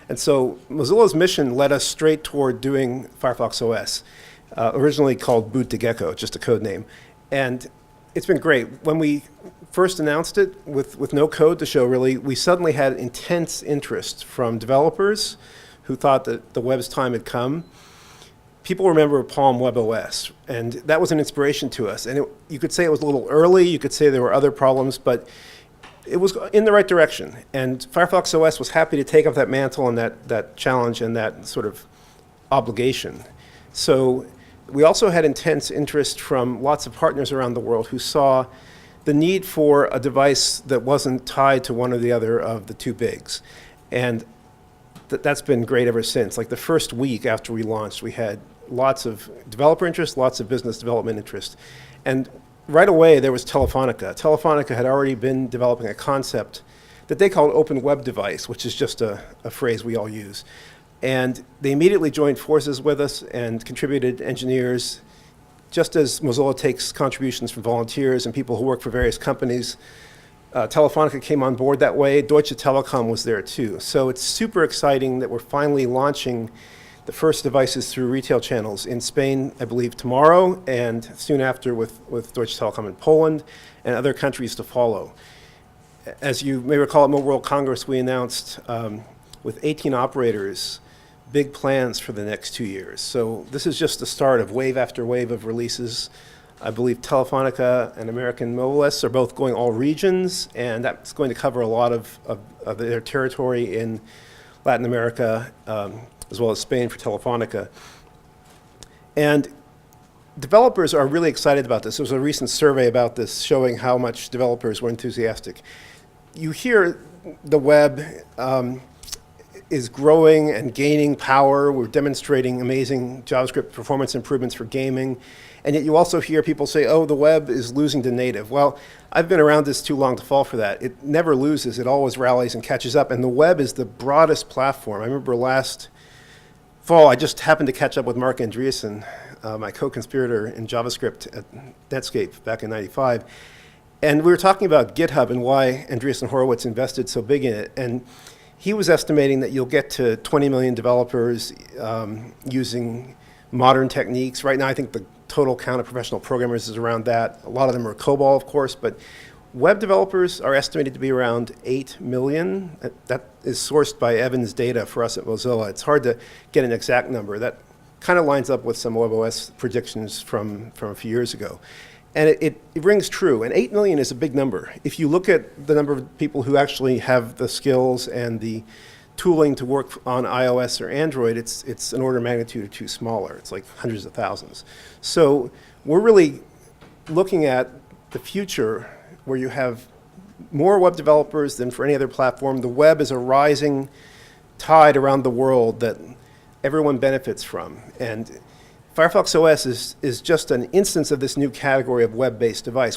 And so Mozilla's mission led us straight toward doing Firefox OS, originally called Boot to Gecko, just a code name. And it's been great. When we first announced it with no code to show, really, we suddenly had intense interest from developers who thought that the web's time had come. People remember Palm Web OS, and that was an inspiration to us. And you could say it was a little early, you could say there were other problems, but it was in the right direction. And Firefox OS was happy to take up that mantle and that challenge and that sort of obligation. So we also had intense interest from lots of partners around the world who saw the need for a device that wasn't tied to one or the other of the two bigs. And that's been great ever since. Like the first week after we launched, we had lots of developer interest, lots of business development interest. And right away, there was Telefonica. Telefonica had already been developing a concept that they called open web device, which is just a phrase we all use. And they immediately joined forces with us and contributed engineers. Just as Mozilla takes contributions from volunteers and people who work for various companies, Telefonica came on board that way. Deutsche Telekom was there too. So it's super exciting that we're finally launching the first devices through retail channels in Spain, I believe, tomorrow, and soon after with Deutsche Telekom in Poland, and other countries to follow. As you may recall, at Mobile World Congress, we announced with 18 operators big plans for the next 2 years. So this is just the start of wave after wave of releases. I believe Telefonica and American Mobile OS are both going all regions, and that's going to cover a lot of their territory in Latin America, as well as Spain for Telefonica. And developers are really excited about this. There was a recent survey about this showing how much developers were enthusiastic. You hear the web is growing and gaining power. We're demonstrating amazing JavaScript performance improvements for gaming. And yet you also hear people say, oh, the web is losing to native. Well, I've been around this too long to fall for that. It never loses. It always rallies and catches up. And the web is the broadest platform. I remember last fall, I just happened to catch up with Mark Andreessen, my co-conspirator in JavaScript at Netscape back in '95. And we were talking about GitHub and why Andreessen Horowitz invested so big in it. And he was estimating that you'll get to 20 million developers using modern techniques. Right now, I think the total count of professional programmers is around that. A lot of them are COBOL, of course, but web developers are estimated to be around 8 million. That is sourced by Evan's data for us at Mozilla. It's hard to get an exact number. That kind of lines up with some WebOS predictions from a few years ago. And it rings true. And 8 million is a big number. If you look at the number of people who actually have the skills and the tooling to work on iOS or Android, it's an order of magnitude or two smaller. It's like hundreds of thousands. So we're really looking at the future where you have more web developers than for any other platform. The web is a rising tide around the world that everyone benefits from. And Firefox OS is just an instance of this new category of web-based device.